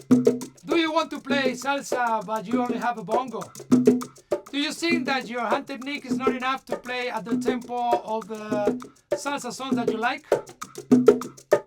Do you want to play salsa but you only have a bongo? Do you think that your hand technique is not enough to play at the tempo of the salsa songs that you like?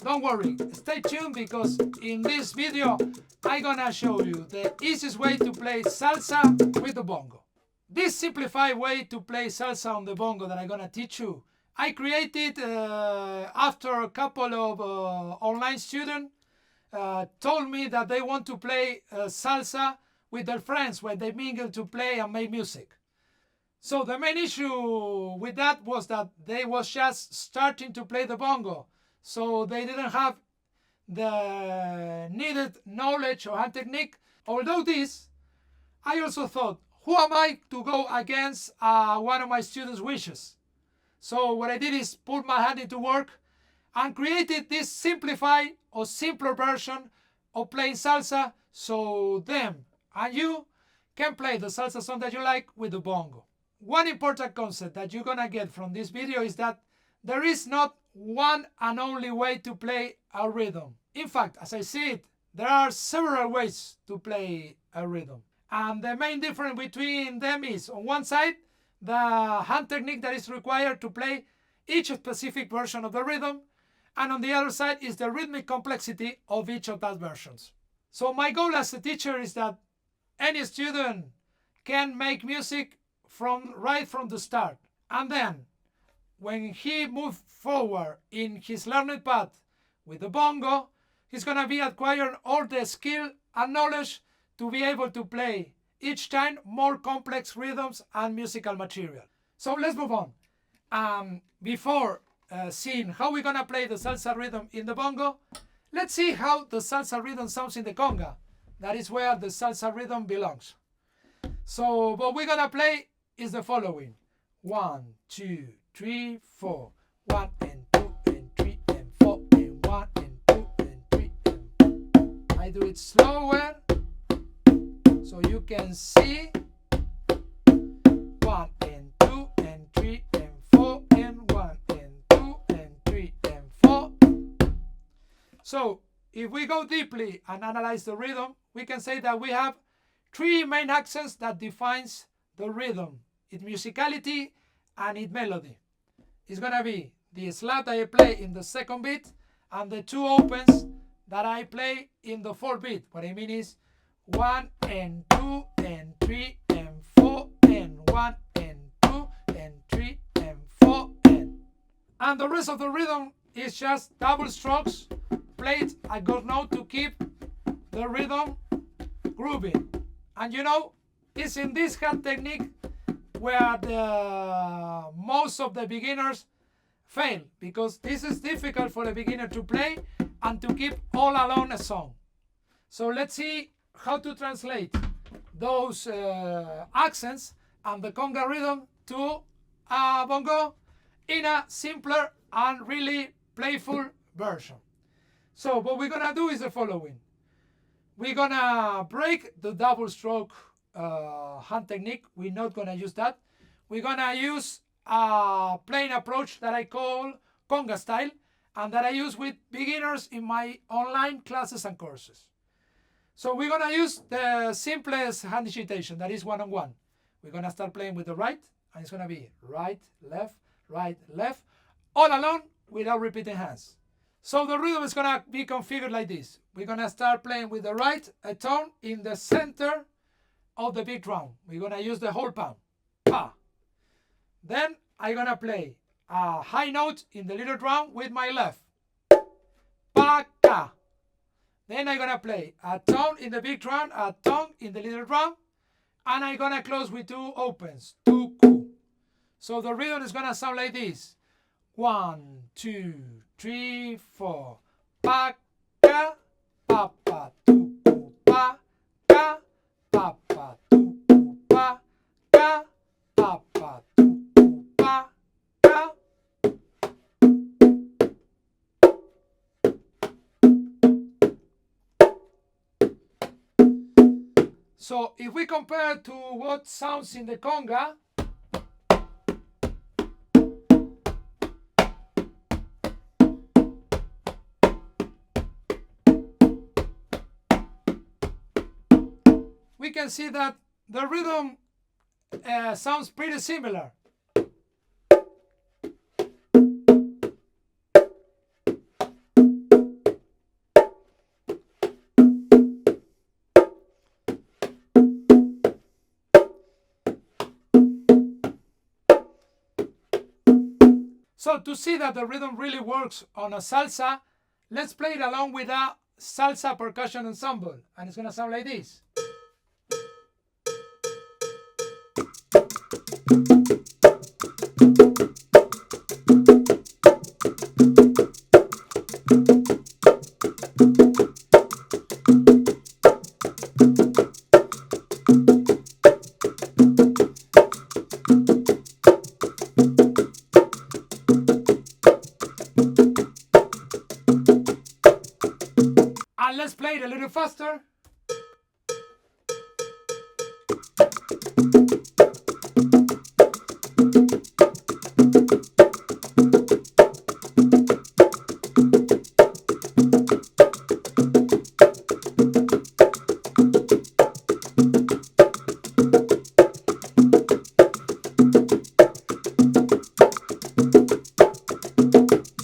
Don't worry, stay tuned because in this video I'm gonna show you the easiest way to play salsa with the bongo. This simplified way to play salsa on the bongo that I'm gonna teach you, I created after a couple of online students told me that they want to play salsa with their friends when they mingle to play and make music. So the main issue with that was that they was just starting to play the bongo, so they didn't have the needed knowledge or hand technique. Although this, I also thought, who am I to go against one of my students' wishes? So what I did is put my hand into work and created this simplified or simpler version of playing salsa, so them and you can play the salsa song that you like with the bongo. One important concept that you're gonna get from this video is that there is not one and only way to play a rhythm. In fact, as I see it, there are several ways to play a rhythm. And the main difference between them is, on one side, the hand technique that is required to play each specific version of the rhythm, and on the other side is the rhythmic complexity of each of those versions. So my goal as a teacher is that any student can make music right from the start, and then when he moves forward in his learning path with the bongo, he's going to be acquiring all the skill and knowledge to be able to play each time more complex rhythms and musical material. So let's move on. Before seeing how we're going to play the salsa rhythm in the bongo, let's see how the salsa rhythm sounds in the conga. That is where the salsa rhythm belongs. So what we're going to play is the following: 1, 2, 3, 4. 1 and 2 and 3 and 4 and 1 and 2 and 3 and I do it slower so you can see. 1 and 2 and 3 and 4 and 1 and 2 and 3 and 4. So if we go deeply and analyze the rhythm, we can say that we have three main accents that defines the rhythm: its musicality and its melody. It's gonna be the slap that I play in the second beat and the two opens that I play in the fourth beat. What I mean is 1 and 2 and 3 and 4 and 1 and 2 and 3 and 4 and the rest of the rhythm is just double strokes played a good note to keep the rhythm grooving. And you know, it's in this hand technique where most of the beginners fail, because this is difficult for a beginner to play and to keep all along a song. So let's see how to translate those accents and the conga rhythm to bongo in a simpler and really playful version. So what we're gonna do is the following: we're gonna break the double stroke hand technique. We're not gonna use that. We're gonna use a playing approach that I call conga style, and that I use with beginners in my online classes and courses. So we're gonna use the simplest hand digitation, that is one-on-one. We're gonna start playing with the right, and it's gonna be right, left, all along without repeating hands. So the rhythm is gonna be configured like this. We're gonna start playing with the right, a tone in the center of the big drum. We're gonna use the whole palm, pa. Then I'm gonna play a high note in the little drum with my left, pa, ka. Then I'm gonna play a tone in the big drum, a tone in the little drum, and I'm gonna close with two opens, tu, ku. So the rhythm is gonna sound like this: 1, 2, 3, 4. Pa, ka, pa, pa, tu, ku, pa, ka, pa, pa, tu, ku, pa, ka, pa, pa, tu, ku, pa, ka. So if we compare to what sounds in the conga, we can see that the rhythm sounds pretty similar. So to see that the rhythm really works on a salsa, let's play it along with a salsa percussion ensemble, and it's gonna sound like this. And let's play it a little faster.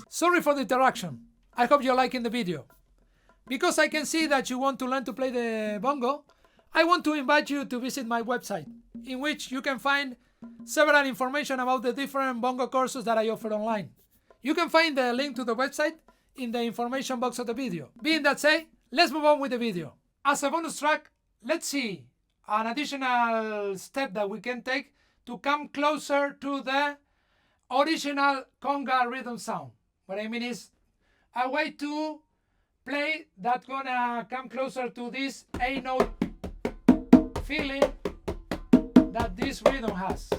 Sorry for the interruption. I hope you're liking the video. Because I can see that you want to learn to play the bongo, I want to invite you to visit my website, in which you can find several information about the different bongo courses that I offer online. You can find the link to the website in the information box of the video. Being that said, let's move on with the video. As a bonus track, let's see an additional step that we can take to come closer to the original conga rhythm sound. What I mean is a way to play that's gonna come closer to this A note feeling that this rhythm has.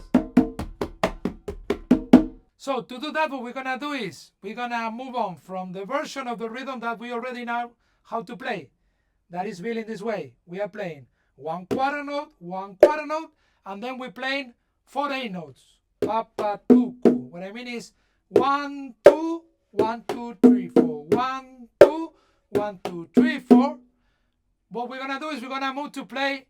So to do that, what we're gonna do is we're gonna move on from the version of the rhythm that we already know how to play. That is feeling this way. We are playing one quarter note, and then we're playing 4 A notes. Pa pa tu ku. What I mean is 1 2 1 2 3 4 1 2 1 2 3 4. What we're gonna do is we're gonna move to play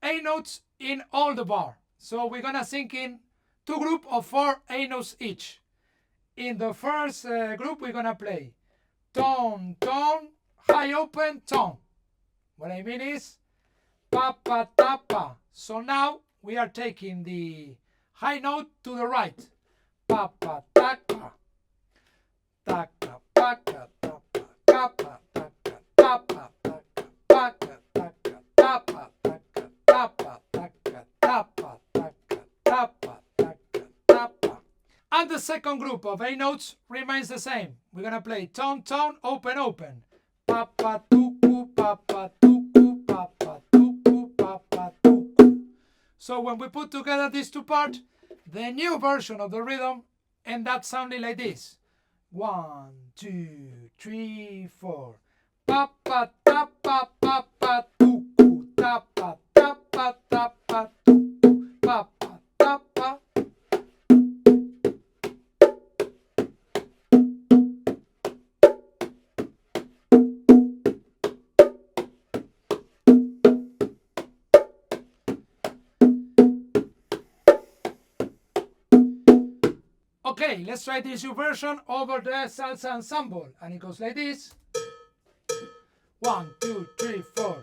A notes in all the bar. So we're gonna sing in 2 groups of 4 A notes each. In the first group we're gonna play tone, tone, high open, tone. What I mean is pa pa ta pa. So now we are taking the high note to the right. Pa pa ta pa. Ta ka pa ka ta pa ka pa ta ka ta pa ta ka pa ka ta ka ta pa ta ka ta pa ta ka ta pa ta ka ta pa ta ka ta pa. And the second group of A notes remains the same. We're gonna play tone, tone, open, open. Pa pa tu ku pa pa tu ku pa pa tu ku pa pa tu ku. So when we put together these two parts, the new version of the rhythm ends up sounding like this. 1 2 3 4. Pa pa ta pa pa pa tu ku ta pa ta pa ta pa tu ku pa pa ta pa. Okay, let's try this new version over the salsa ensemble, and it goes like this. 1 2 3 4.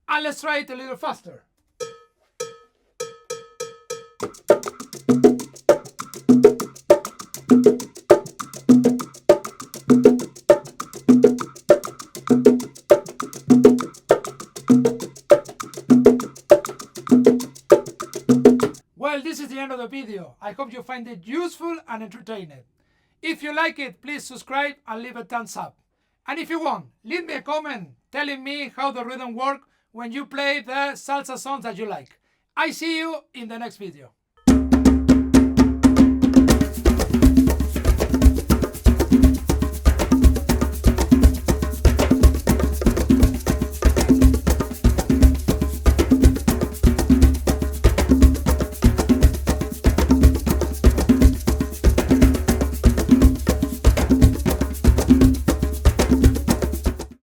And let's try it a little faster. Well, this is the end of the video. I hope you find it useful and entertaining. If you like it, please subscribe and leave a thumbs up. And if you want, leave me a comment telling me how the rhythm works when you play the salsa songs that you like. I see you in the next video.